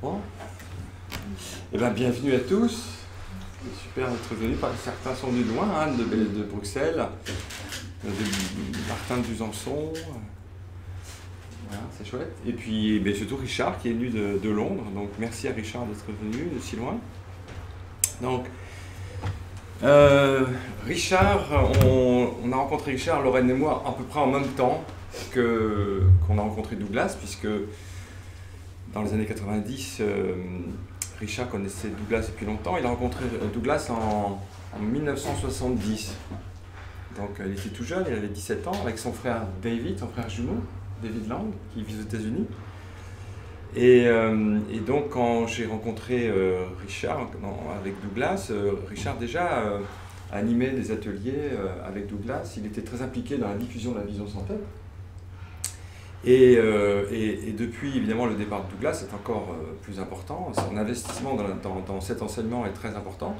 Bon. Eh bien, bienvenue à tous. C'est super d'être venus. Certains sont venus de loin, Anne de Bruxelles, Martin de Busançon. Voilà, c'est chouette. Et puis surtout Richard qui est venu de Londres. Donc merci à Richard d'être venu de si loin. Donc, Richard, on a rencontré Richard, Lorraine et moi, à peu près en même temps qu'on a rencontré Douglas, puisque dans les années 90, Richard connaissait Douglas depuis longtemps. Il a rencontré Douglas en 1970. Donc il était tout jeune, il avait 17 ans, avec son frère David, son frère jumeau, David Land, qui vit aux États-Unis. Et donc quand j'ai rencontré Richard avec Douglas, Richard déjà animait des ateliers avec Douglas. Il était très impliqué dans la diffusion de la vision sans tête. Et depuis, évidemment, le départ de Douglas est encore plus important. Son investissement dans cet enseignement est très important.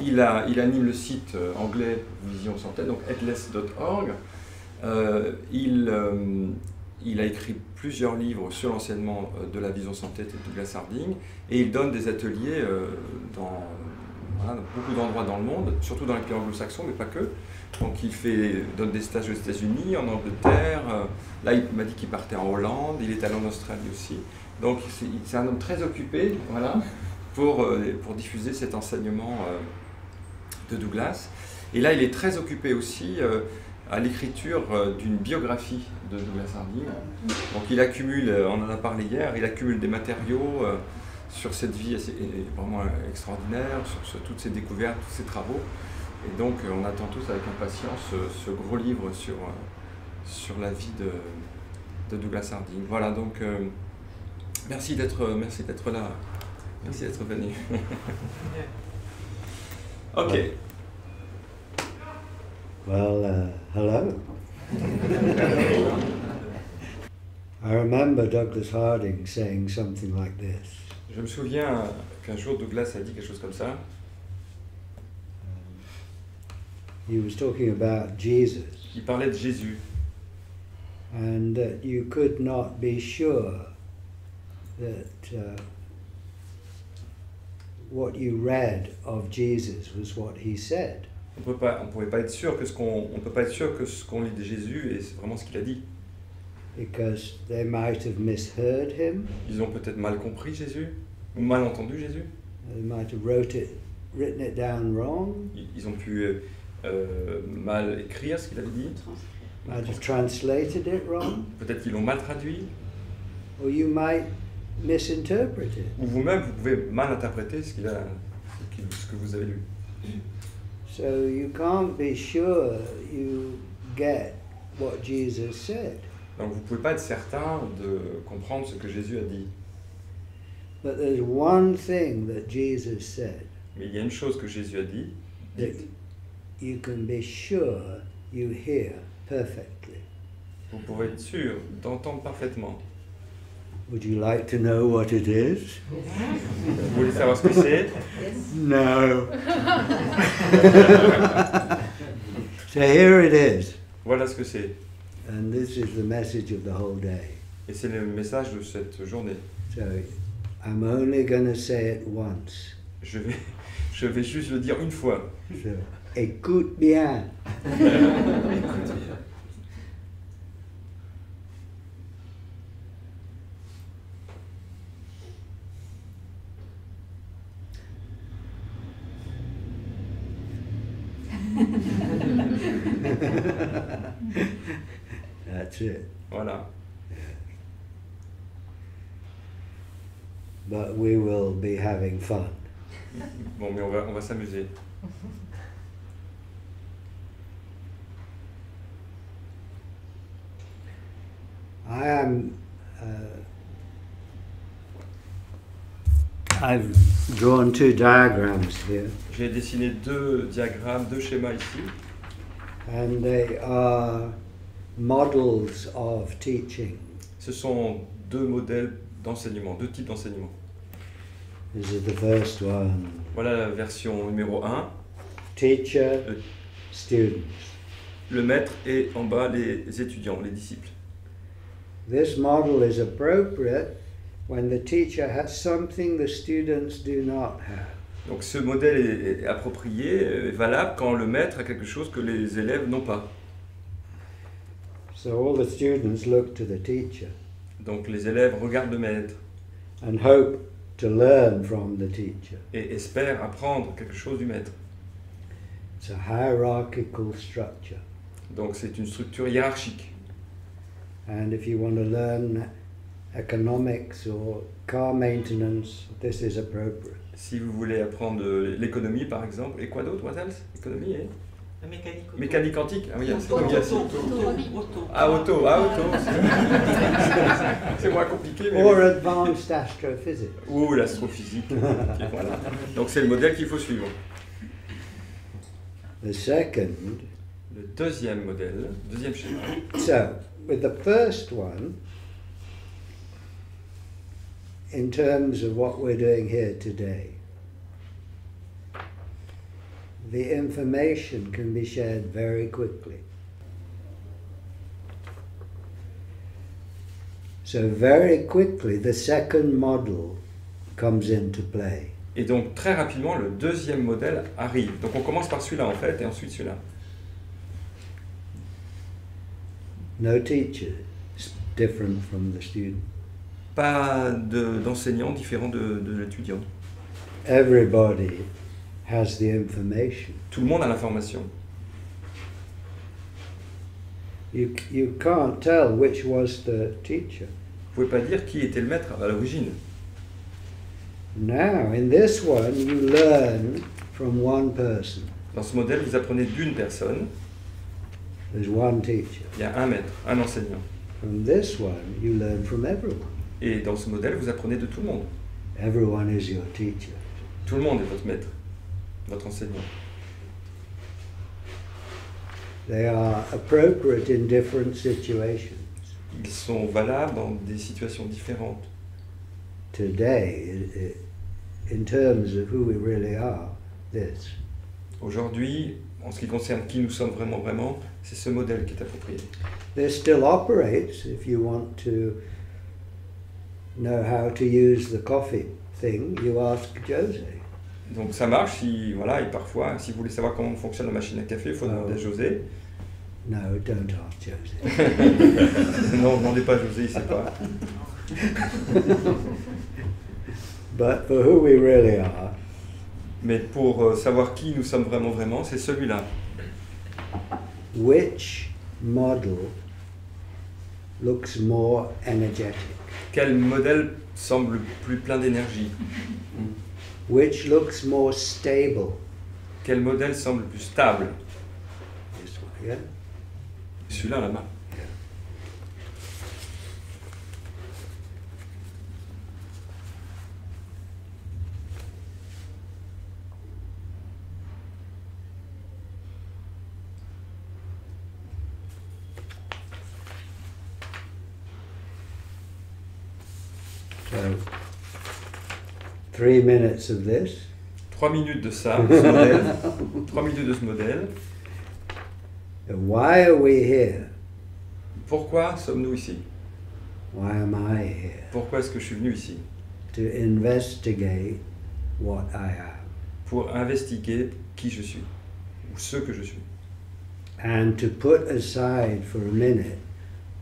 Il anime le site anglais Vision sans tête, donc headless.org. Il a écrit plusieurs livres sur l'enseignement de la vision sans tête et de Douglas Harding, et il donne des ateliers dans beaucoup d'endroits dans le monde, surtout dans les pays anglo-saxons, mais pas que. Donc il donne des stages aux États-Unis, en Angleterre, là il m'a dit qu'il partait en Hollande, il est allé en Australie aussi. Donc c'est un homme très occupé, voilà, pour diffuser cet enseignement de Douglas. Et là il est très occupé aussi à l'écriture d'une biographie de Douglas Harding. Donc il accumule, on en a parlé hier, il accumule des matériaux sur cette vie vraiment extraordinaire, sur toutes ses découvertes, tous ses travaux. Et donc on attend tous avec impatience ce gros livre sur la vie de Douglas Harding. Voilà, donc merci d'être là, merci d'être venu. Ok. Well, hello. I remember Douglas Harding saying something like this. Je me souviens qu'un jour Douglas a dit quelque chose comme ça. He was talking about Jesus. Il parlait de Jésus. And that you could not be sure that what you read of Jesus was what he said. On pouvait pas être sûr que ce qu'on lit de Jésus est vraiment ce qu'il a dit. Because they might have misheard him. Ils ont peut-être mal compris Jésus, ou mal entendu Jésus. They might have written it down wrong. Ils ont pu mal écrire ce qu'il avait dit. Might have translated it wrong. Peut-être qu'ils l'ont mal traduit. Or you might misinterpret it. Ou vous-même, vous pouvez mal interpréter ce que vous avez lu. So you can't be sure you get what Jesus said. Donc vous ne pouvez pas être certain de comprendre ce que Jésus a dit. But there's one thing that Jesus said. Mais il y a une chose que Jésus a dit. That you can be sure you hear perfectly. Vous pouvez être sûr d'entendre parfaitement. Would you like to know what it is? Vous voulez savoir ce que c'est? No. So here it is. Voilà ce que c'est. And this is the message of the whole day. Et c'est le message de cette journée. So I'm only going to say it once. Je vais juste le dire une fois. So, écoute bien. Écoute bien. That's it. Voilà. But we will be having fun. Bon, mais on va s'amuser. I've drawn two diagrams here. J'ai dessiné deux diagrammes, deux schémas ici. And they are models of teaching. Ce sont deux modèles d'enseignement, deux types d'enseignement. This is the first one. Voilà la version numéro 1. Teacher, students. Le maître et en bas les étudiants, les disciples. This model is appropriate when the teacher has something the students do not have. Donc ce modèle est approprié, est valable quand le maître a quelque chose que les élèves n'ont pas. So all the students look to the teacher Donc les élèves regardent le maître and hope to learn from the teacher. et espèrent apprendre quelque chose du maître. It's a hierarchical structure. Donc c'est une structure hiérarchique. And if you want to learn economics or car maintenance, this is appropriate. Si vous voulez apprendre l'économie par exemple, et quoi d'autre, what else? Économie et La mécanique. mécanique quantique. Ah oui, Auto. Ah, auto. C'est moins compliqué. Mais Or advanced astrophysics. ou l'astrophysique. Ok, voilà. Donc c'est le modèle qu'il faut suivre. The second, Le deuxième modèle, deuxième schéma. so with the first one, in terms of what we're doing here today, the information can be shared very quickly. So very quickly the second model comes into play. Et donc très rapidement, le deuxième modèle arrive. Donc on commence par celui-là en fait, et ensuite celui-là. No teacher is different from the student. Pas d'enseignant différent de l'étudiant. Everybody has the information. Tout le monde a l'information. You can't tell which was the teacher. Vous ne pouvez pas dire qui était le maître à l'origine. Now, in this one, you learn from one person. Dans ce modèle, vous apprenez d'une personne, There's one teacher. il y a un maître, un enseignant. From this one, you learn from everyone. Et dans ce modèle, vous apprenez de tout le monde. Everyone is your teacher. Tout le monde est votre maître, votre enseignant. They are appropriate in different situations. Ils sont valables dans des situations différentes. Today, in terms of who we really are, this. Aujourd'hui, en ce qui concerne qui nous sommes vraiment, c'est ce modèle qui est approprié. This still operates if you want to know how to use the coffee thing, you ask Jose. Donc ça marche, et parfois, si vous voulez savoir comment fonctionne la machine à café, il faut demander à José. No, don't ask Jose. Non, demandez pas à José, il ne sait pas. But for who we really are, Mais pour savoir qui nous sommes vraiment, c'est celui-là. which model looks more energetic? Quel modèle semble plus plein d'énergie? Which looks more stable? Quel modèle semble plus stable? This one, yeah? Celui-là là-bas. So, 3 minutes of this. 3 minutes de ça, de ce modèle. 3 minutes de ce modèle. Why are we here? Pourquoi sommes-nous ici? Why am I here? Pourquoi est-ce que je suis venu ici? To investigate what I am. Pour investiguer qui je suis, ou ce que je suis. And to put aside for a minute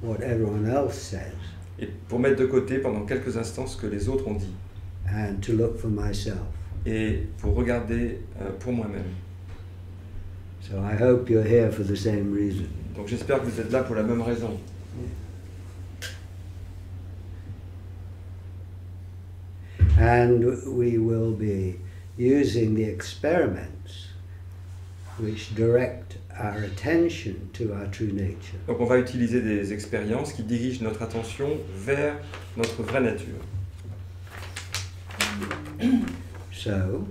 what everyone else says. Et pour mettre de côté pendant quelques instants ce que les autres ont dit. And to look for myself. Et pour regarder pour moi-même. So I hope you're here for the same reason. Donc j'espère que vous êtes là pour la même raison. And we will be using the experiments which direct our attention to our true nature. Donc on va utiliser des expériences qui dirigent notre attention vers notre vraie nature. So,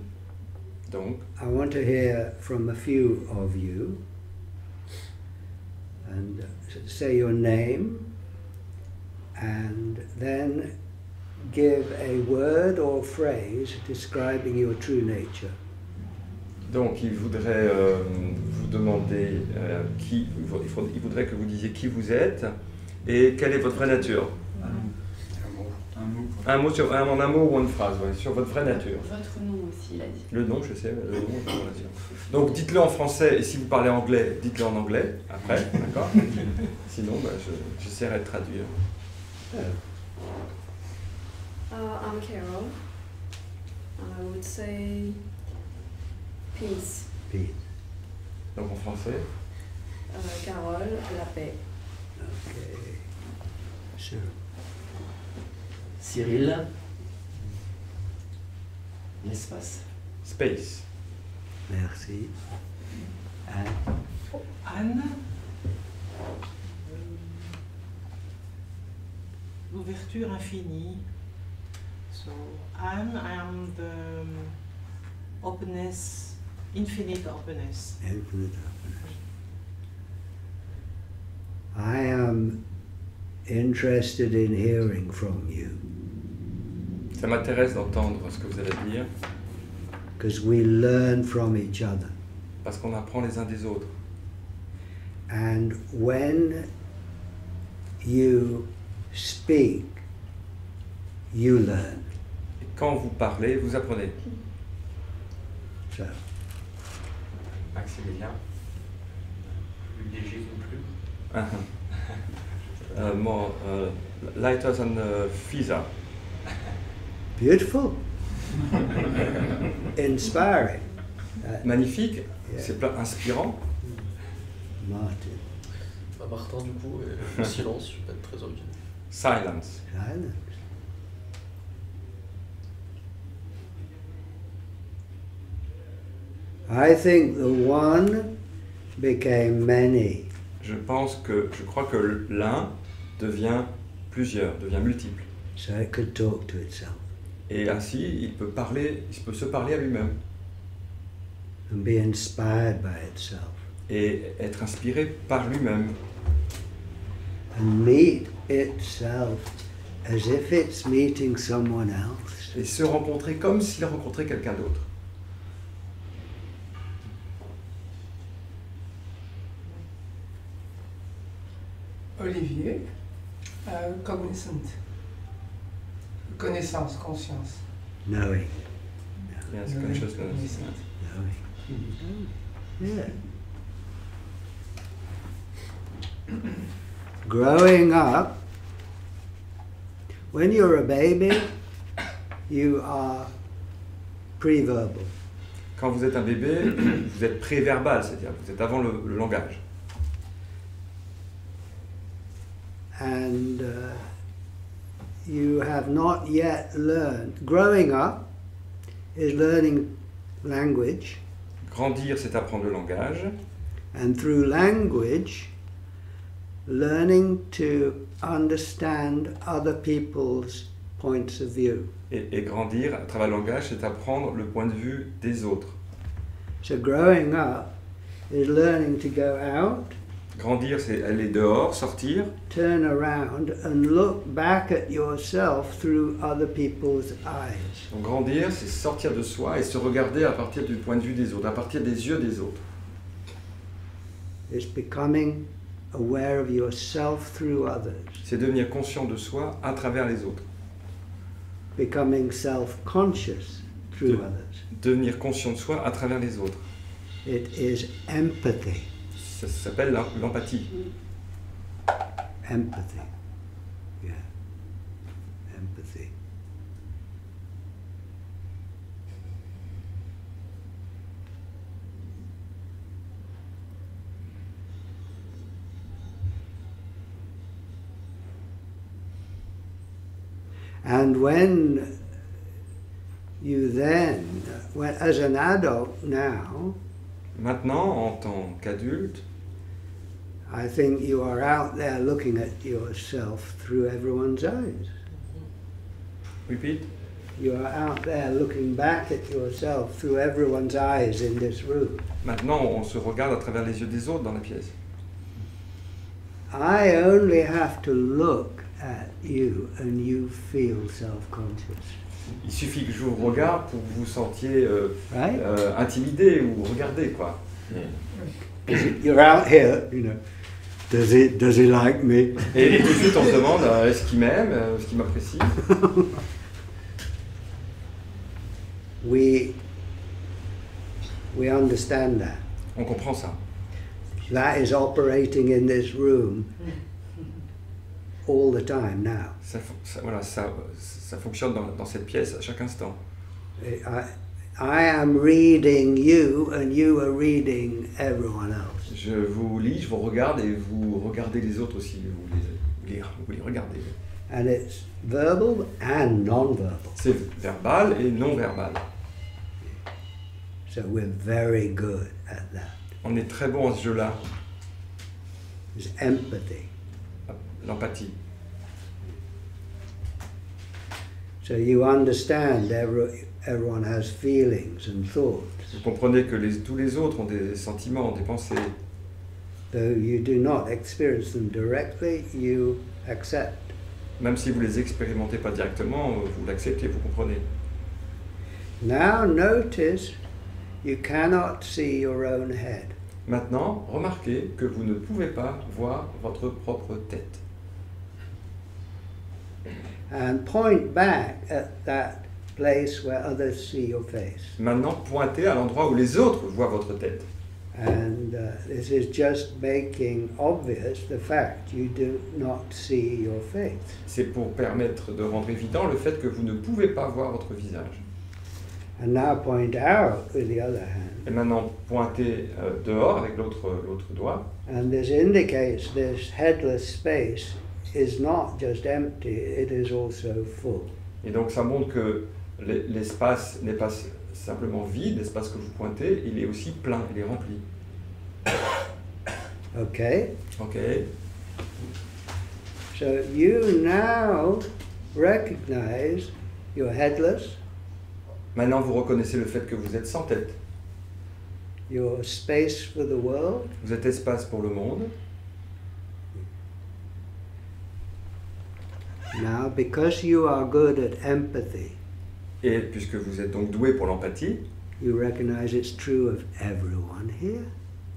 Donc, I want to hear from a few of you and say your name and then give a word or phrase describing your true nature. il voudrait vous demander il voudrait que vous disiez qui vous êtes et quelle est votre vraie nature. Un mot pour Un mot en un mot ou en une phrase, ouais, sur votre vraie nature. Votre nom aussi, il a dit. Le nom, je sais, le nom, je vais dire. Donc dites-le en français, et si vous parlez anglais, dites-le en anglais, après, d'accord? Sinon, bah, j'essaierai de traduire. I'm Carol. I would say peace. Peace. Donc en français? Carole, la paix. Okay. Sure. Cyril, l'espace. Space. Merci. And Anne, l'ouverture infinie. So Anne, I am the openness, infinite openness. infinite happiness. I am interested in hearing from you Ça m'intéresse d'entendre ce que vous allez dire, because we learn from each other. parce qu'on apprend les uns des autres. And when you speak, you learn. Et quand vous parlez, vous apprenez. So, Maximilien, plus léger non plus. More lighter than Fisa. beautiful, inspiring. Magnifique, Yeah. c'est inspirant. Martin, Martin, du coup, et le silence, je vais pas être très original. Silence. silence. I think the one became many. Je crois que l'un devient plusieurs, devient multiple. So it could talk to itself Et ainsi, il peut se parler à lui-même and be inspired by itself et être inspiré par lui-même and meet itself as if it's meeting someone else. et se rencontrer comme s'il rencontrait quelqu'un d'autre. Olivier, cognizant. Connaissance, conscience. Knowing, Yes, consciousness. knowing. Yeah. Growing up, when you're a baby, you are pre-verbal. Quand vous êtes un bébé, vous êtes préverbal, c'est-à-dire vous êtes avant le langage. And you have not yet learned. Growing up is learning language, Grandir, c'est apprendre le langage. and through language, learning to understand other people's points of view. Et grandir, à travers le langage, c'est apprendre le point de vue des autres. So growing up is learning to go out, Grandir, c'est aller dehors, sortir, turn around and look back at yourself through other people's eyes. Donc grandir, c'est sortir de soi et se regarder à partir du point de vue des autres, à partir des yeux des autres. It's becoming aware of yourself through others, C'est devenir conscient de soi à travers les autres. becoming self-conscious through De- others. Devenir conscient de soi à travers les autres. It is empathy. Ça s'appelle l'empathie. Empathy. Yeah. Empathy. And when you then, when, as an adult now, Maintenant, en tant qu'adulte, I think you are out there looking at yourself through everyone's eyes. repeat, You are out there looking back at yourself through everyone's eyes in this room. maintenant on se regarde à travers les yeux des autres dans la pièce. I only have to look at you and you feel self-conscious. Il suffit que je vous regarde pour que vous vous sentiez Right? intimidé ou regardé, quoi. You're out here, you know. Does he like me? Et tout de suite on se demande est-ce qu'il m'aime, est-ce qu'il m'apprécie. we understand that. On comprend ça. That is operating in this room all the time now. Ça fonctionne dans cette pièce à chaque instant. I am reading you and you are reading everyone else. Je vous lis, je vous regarde et vous regardez les autres aussi. Vous les regardez. And it's verbal and non-verbal. C'est verbal et non-verbal. So we're very good at that. On est très bon à ce jeu-là. It's empathy. L'empathie. So you understand everyone has feelings and thoughts. Vous comprenez que tous les autres ont des sentiments, des pensées. Though you do not experience them directly, you accept. Même si vous les expérimentez pas directement, vous l'acceptez, vous comprenez. Now notice you cannot see your own head. Maintenant, remarquez que vous ne pouvez pas voir votre propre tête. And point back at that place where others see your face. Maintenant, pointez à l'endroit où les autres voient votre tête. And this is just making obvious the fact you do not see your face. C'est pour permettre de rendre évident le fait que vous ne pouvez pas voir votre visage. And now point out with the other hand. Et maintenant, pointez dehors avec l'autre doigt. And this indicates this headless space is not just empty, it is also full. Et donc ça montre que l'espace n'est pas simplement vide, l'espace que vous pointez, il est aussi plein, il est rempli. Okay? Ok. So you now recognize you're headless, Maintenant, vous reconnaissez le fait que vous êtes sans tête. you're space for the world, Vous êtes espace pour le monde. now because you are good at empathy, Et puisque vous êtes donc doué pour l'empathie, you recognize it's true of everyone here.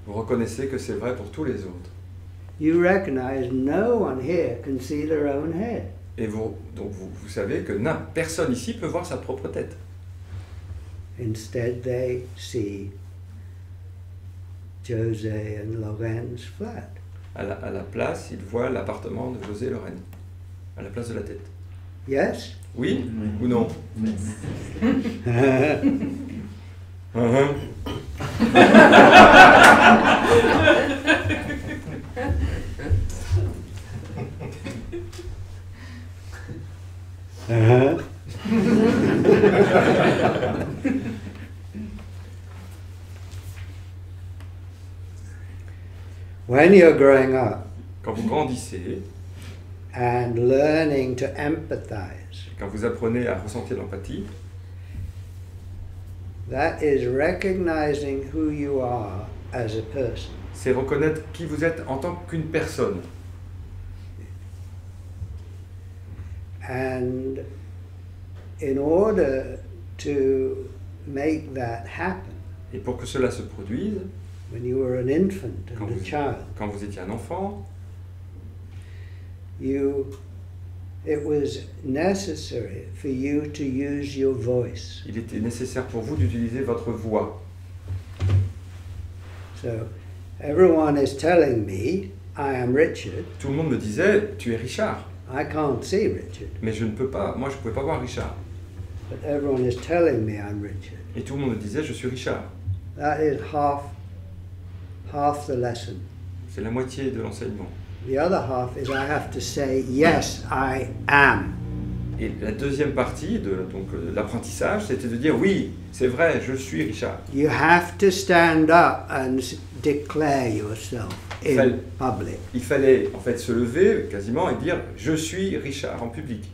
vous reconnaissez que c'est vrai pour tous les autres. You recognize no one here can see their own head. Et vous savez que personne ici peut voir sa propre tête. Instead, they see Jose and Loren's flat. À la place, ils voient l'appartement de José et Lorraine. À la place de la tête. Yes? Oui ou non? When you're growing up Quand vous grandissez, and learning to empathize, quand vous apprenez à ressentir l'empathie, that is recognizing who you are as a person. c'est reconnaître qui vous êtes en tant qu'une personne. And in order to make that happen, Et pour que cela se produise, when you were an infant and a child, quand vous étiez un enfant, it was necessary for you to use your voice. il était nécessaire pour vous d'utiliser votre voix. So everyone is telling me I am Richard. Tout le monde me disait, tu es Richard. I can't see Richard, Mais je ne peux pas, moi je ne pouvais pas voir Richard. but everyone is telling me I'm Richard. Et tout le monde me disait, je suis Richard. That is half the lesson. C'est la moitié de l'enseignement. The other half is I have to say, yes, I am. Et la deuxième partie de l'apprentissage, c'était de dire, oui, c'est vrai, je suis Richard. You have to stand up and declare yourself in public. Il fallait en fait se lever quasiment et dire, je suis Richard en public.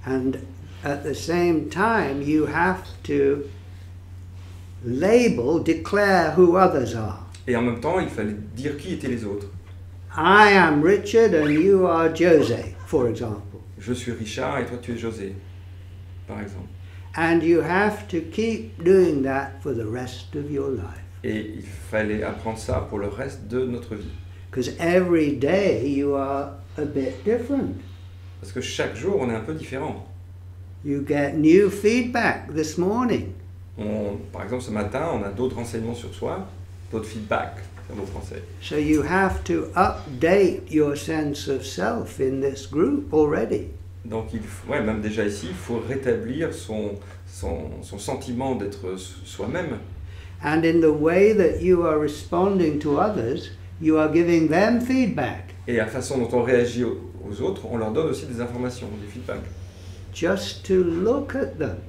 And at the same time, you have to declare who others are. Et en même temps, il fallait dire qui étaient les autres. I am Richard and you are Jose, for example. Je suis Richard et toi tu es José, par exemple. And you have to keep doing that for the rest of your life. Et il fallait apprendre ça pour le reste de notre vie. Because every day you are a bit different. Parce que chaque jour, on est un peu différent. you get new feedback this morning. Par exemple, ce matin, on a d'autres renseignements sur soi, d'autres feedbacks, c'est un mot français. So you have to update your sense of self in this group already. Donc, même déjà ici, il faut rétablir son sentiment d'être soi-même. And in the way that you are responding to others, you are giving them feedback. Et la façon dont on réagit aux autres, on leur donne aussi des informations, des feedbacks. Just to look at them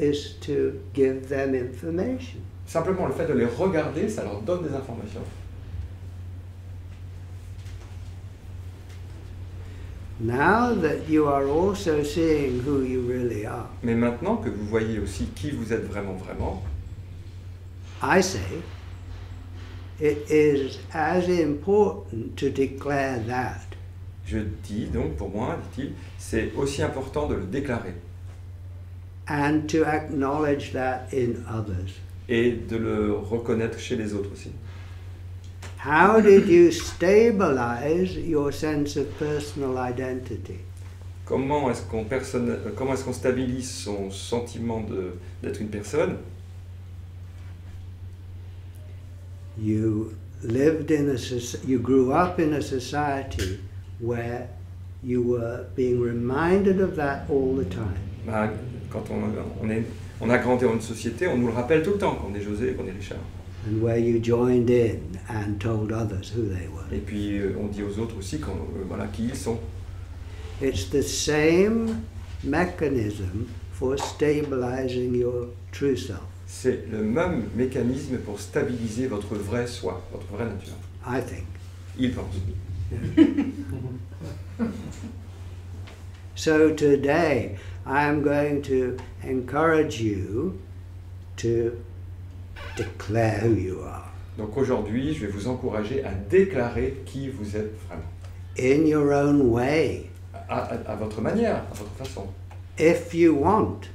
is to give them information. Simplement, le fait de les regarder, ça leur donne des informations. Now that you are also seeing who you really are, Mais maintenant que vous voyez aussi qui vous êtes vraiment, I say it is as important to declare that je dis donc, pour moi, dit-il, c'est aussi important de le déclarer and to acknowledge that in others. et de le reconnaître chez les autres aussi. How did you stabilize your sense of personal identity? Comment est-ce qu'on stabilise son sentiment d'être une personne? You grew up in a society where you were being reminded of that all the time. Quand on a grandi dans une société, on nous le rappelle tout le temps qu'on est José, qu'on est Richard. And where you joined in and told others who they were. Et puis on dit aux autres aussi qui ils sont. It's the same mechanism for stabilizing your true self. C'est le même mécanisme pour stabiliser votre vrai soi, votre vraie nature. I think. Il pense. So today I am going to encourage you to declare who you are. Donc aujourd'hui, je vais vous encourager à déclarer qui vous êtes vraiment. In your own way. À votre manière, à votre façon. If you want.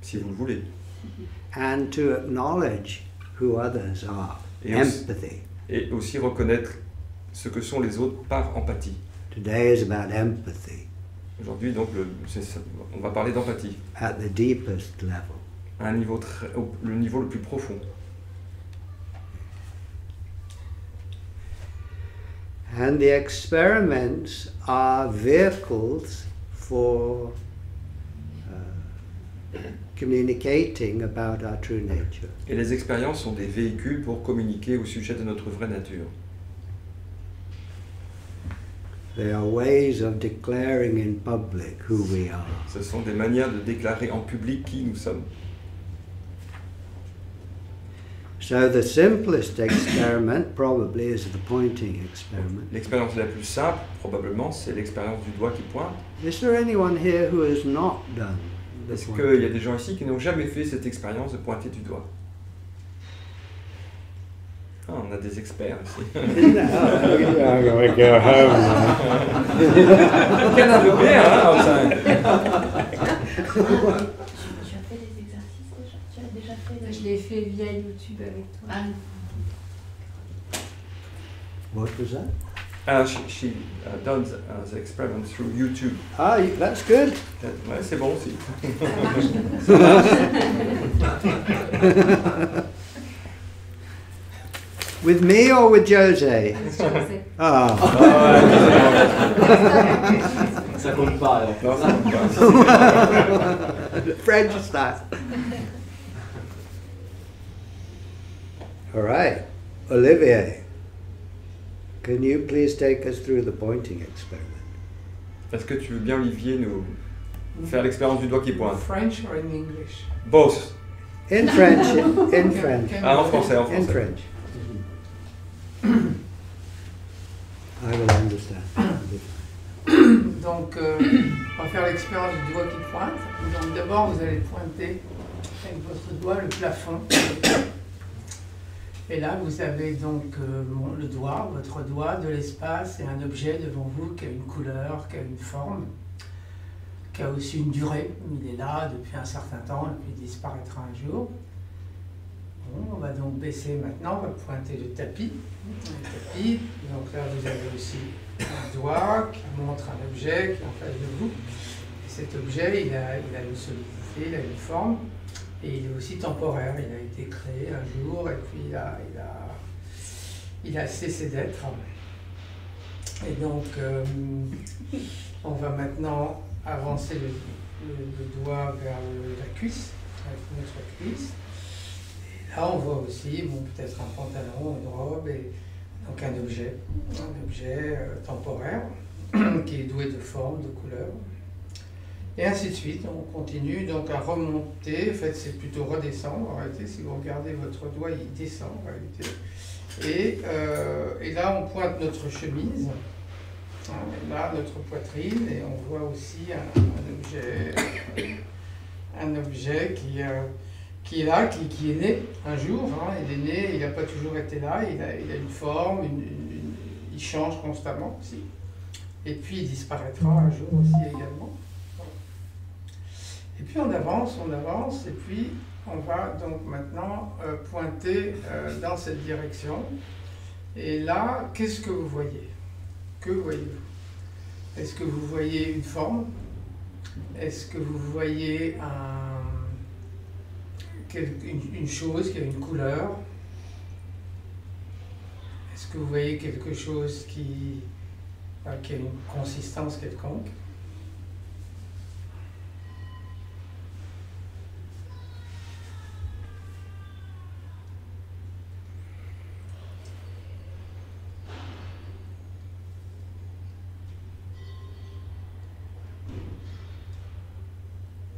Si vous le voulez. And to acknowledge who others are. Empathy. Et aussi reconnaître ce que sont les autres par empathie. Today is about empathy. Aujourd'hui, donc, on va parler d'empathie. At the deepest level. À un niveau le niveau le plus profond. And the experiments are vehicles for communicating about our true nature. Et les expériences sont des véhicules pour communiquer au sujet de notre vraie nature. They are ways of declaring in public who we are. Ce sont des manières de déclarer en public qui nous sommes. So the simplest experiment probably is the pointing experiment. L'expérience la plus simple, probablement, c'est l'expérience du doigt qui pointe. Is there anyone here who has not done? Est-ce qu'il y a des gens ici qui n'ont jamais fait cette expérience de pointer du doigt? Ah, on a des experts ici. I'm going to go home now. Aucun n'a fait bien, hein, Tu as fait des exercices déjà? Tu as déjà fait? Je l'ai fait via YouTube avec toi. Ah. What was that? She does the experiment through YouTube. Ah, that's good. Ouais, c'est bon aussi. Ça marche. With me or with Jose? Ah. Ça compte pas alors. Non, ça compte pas. French style. All right. Olivier, can you please take us through the pointing experiment? Est-ce que tu veux bien, Olivier, nous faire l'expérience du doigt qui pointe? French or in English? Both. In French. In French. Ah, en français, en In français. French. I will understand. Donc, on va faire l'expérience du doigt qui pointe. Donc, d'abord, vous allez pointer avec votre doigt le plafond. Et là, vous avez donc le doigt, votre doigt, de l'espace et un objet devant vous qui a une couleur, qui a une forme, qui a aussi une durée. Il est là depuis un certain temps et puis il disparaîtra un jour. Bon, on va donc baisser maintenant, on va pointer le tapis. Donc là, vous avez aussi un doigt qui montre un objet qui est en face de vous. Et cet objet, il a une solidité, il a une forme, et il est aussi temporaire. Il a été créé un jour, et puis il a cessé d'être. Et donc, on va maintenant avancer le doigt vers la cuisse, avec notre cuisse. Et là, on voit aussi, bon, peut-être un pantalon, une robe, et donc un objet temporaire qui est doué de forme, de couleur. Et ainsi de suite, on continue donc à remonter, en fait c'est plutôt redescendre, en réalité, si vous regardez votre doigt, il descend en réalité. Et là, on pointe notre chemise, hein, et là, notre poitrine, et on voit aussi un objet qui est là, qui est né un jour, hein, il est né, il n'a pas toujours été là, il a une forme, il change constamment aussi. Et puis il disparaîtra un jour aussi également. Et puis on avance, et puis on va donc maintenant pointer dans cette direction. Et là, qu'est-ce que vous voyez? Que voyez-vous? Est-ce que vous voyez une forme? Est-ce que vous voyez une chose qui a une couleur? Est-ce que vous voyez quelque chose qui a une consistance quelconque?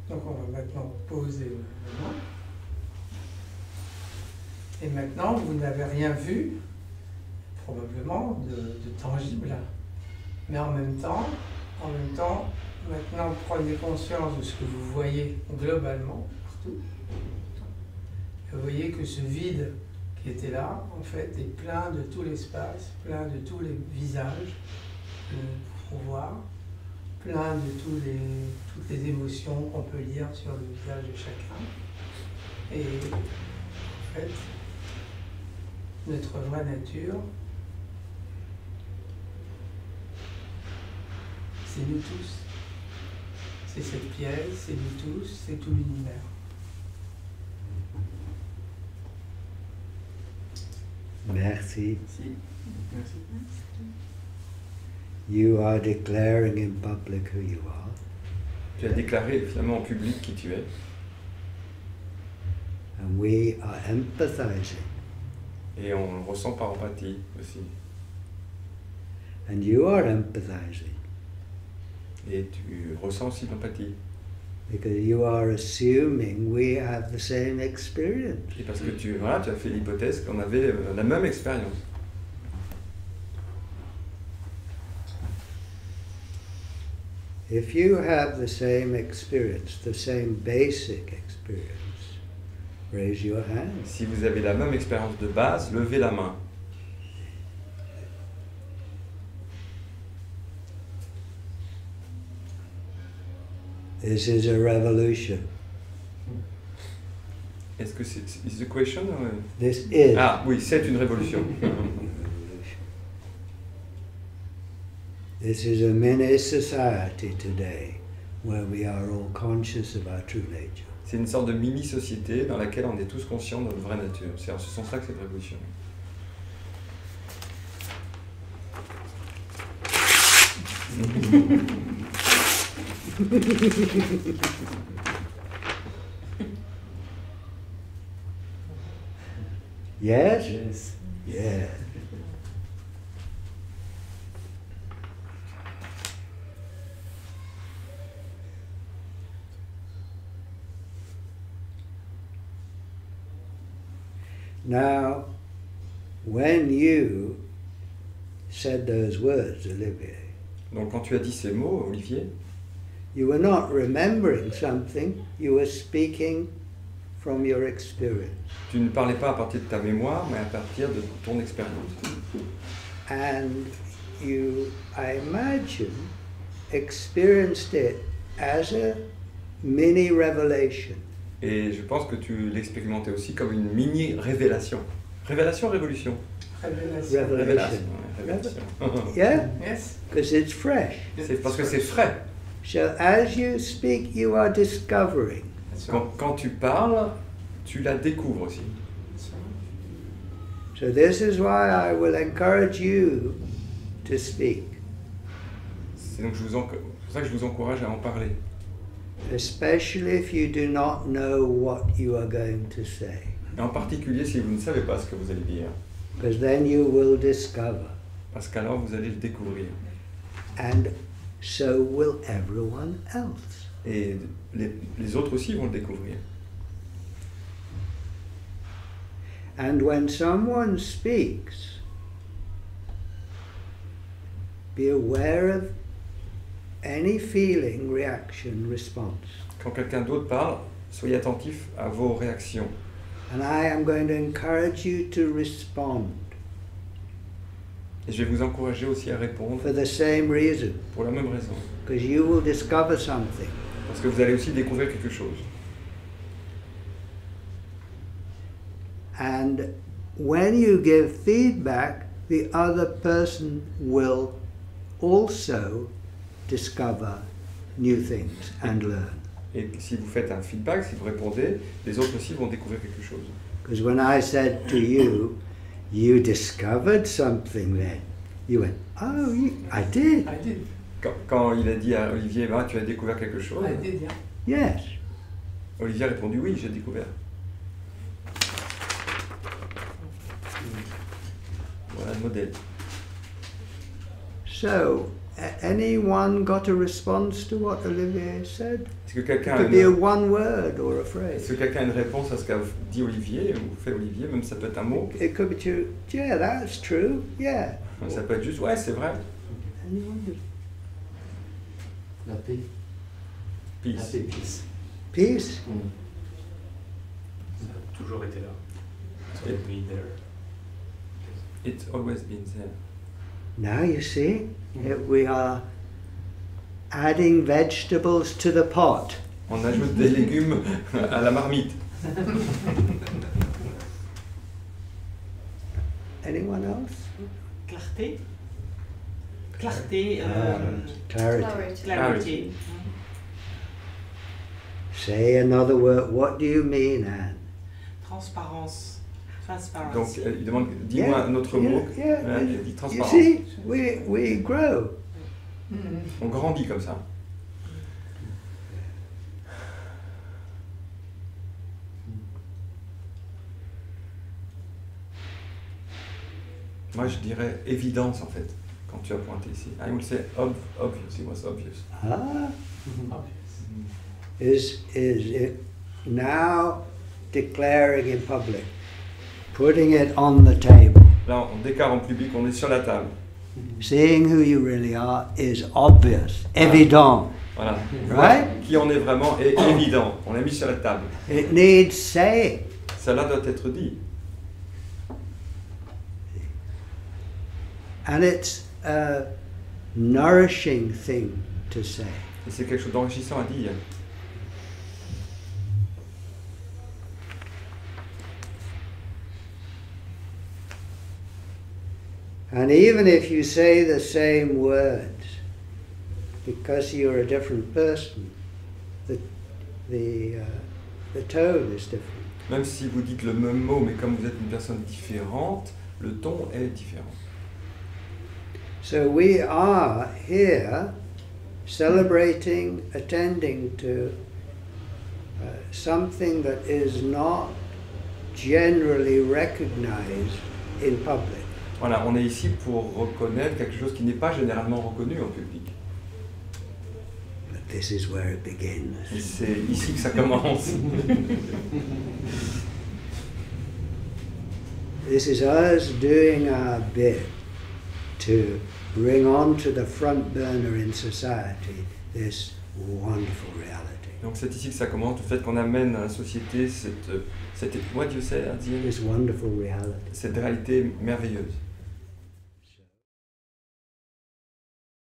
Donc on va maintenant poser le main. Et maintenant, vous n'avez rien vu, probablement, de tangible. Mais en même temps, maintenant, prenez conscience de ce que vous voyez globalement, partout. Et vous voyez que ce vide qui était là, en fait, est plein de tout l'espace, plein de tous les visages que nous pouvons voir, plein de toutes les émotions qu'on peut lire sur le visage de chacun. Et en fait, notre vraie nature, c'est nous tous. C'est cette pièce, c'est nous tous, c'est tout l'univers. Merci. Merci. You are declaring in public who you are. Tu as déclaré finalement en public qui tu es. And we are empathizing. Et on le ressent par empathie aussi. And you are empathizing. Et tu ressens aussi l'empathie. Because you are assuming we have the same experience. Et parce que tu as fait l'hypothèse qu'on avait la même expérience. If you have the same experience, the same basic experience, raise your hand. Si vous avez la même expérience de base, levez la main. This is a revolution. Est-ce que c'est the question? This is Ah oui, c'est une révolution. This is a mini society today where we are all conscious of our true nature. C'est une sorte de mini-société dans laquelle on est tous conscients de notre vraie nature. C'est en ce sens-là que c'est une révolution. Yes? Yes. Yeah. Now, when you said those words, Olivier, Donc quand tu as dit ces mots, Olivier, you were not remembering something, you were speaking from your experience. tu ne parlais pas à partir de ta mémoire, mais à partir de ton expérience. And you, I imagine, experienced it as a mini revelation. Et je pense que tu l'expérimentais aussi comme une mini-révélation. Révélation, révolution? Révélation. Revelation. Révélation. Yeah? Yes. Because it's fresh. C'est parce que c'est frais. So as you speak, you are discovering. Quand tu parles, tu la découvres aussi. So this is why I will encourage you to speak. C'est donc pour ça que je vous encourage à en parler. Especially if you do not know what you are going to say. Et en particulier si vous ne savez pas ce que vous allez dire. Because then you will discover. Parce qu'alors vous allez le découvrir. And so will everyone else. Et les autres aussi vont le découvrir. And when someone speaks, be aware of any feeling, reaction, response. Quand quelqu'un d'autre parle, soyez attentif à vos réactions. And I am going to encourage you to respond Et je vais vous encourager aussi à répondre for the same reason, pour la même raison. because you will discover something. Parce que vous allez aussi découvrir quelque chose. And when you give feedback, the other person will also discover new things and learn. Et si vous faites un feedback, si vous répondez, les autres aussi vont découvrir quelque chose. Because when I said to you, you discovered something then, you went, oh, I did. I did. Quand il a dit à Olivier, bah, tu as découvert quelque chose, I did, yeah. Yes. Olivier a répondu, oui, j'ai découvert. Voilà le modèle. So, anyone got a response to what Olivier said? Est-ce que It quelqu'un a could be a une... one word or a Est-ce phrase. que quelqu'un a une réponse à ce qu'a dit Olivier, ou fait Olivier, même ça peut être un mot, It could be true. Yeah, that's true. Yeah. ça peut être juste, ouais, c'est vrai, Anyone? La paix. La peace. paix, peace. Peace. Ça a toujours été là. It's It- always been there. It's always been there. Now you see, we are adding vegetables to the pot. On ajoute des légumes à la marmite. Anyone else? Clarté. Clarté. Clarity. Clarity. Say another word. What do you mean, Anne? Transparence. Transparence. Donc il demande, dis-moi un autre mot. Yeah. Hein, il dit You transparence. see, we grow. On grandit comme ça. Moi je dirais évidence en fait, quand tu as pointé ici. I will say obvious, it was obvious. Ah, Obvious. is it now declaring in public, putting it on the table, Là on déclare en public, on est sur la table. seeing who you really are is obvious, évident. Voilà. Right? Qui on est vraiment est évident. On l'a mis sur la table. It needs saying. Cela doit être dit. And it's a nourishing thing to say. Et c'est quelque chose d'enrichissant à dire. And even if you say the same words, because you're a different person, the tone is different. Même si vous dites le même mot, mais comme vous êtes une personne différente, le ton est différent. So we are here celebrating, attending to something that is not generally recognized in public. Voilà, on est ici pour reconnaître quelque chose qui n'est pas généralement reconnu en public. But this is where it begins. Et c'est ici que ça commence. This is us doing our bit to bring onto the front burner in society this wonderful reality. Donc c'est ici que ça commence, le fait qu'on amène à la société cette what do you say, Adrien? This wonderful reality. Cette réalité merveilleuse.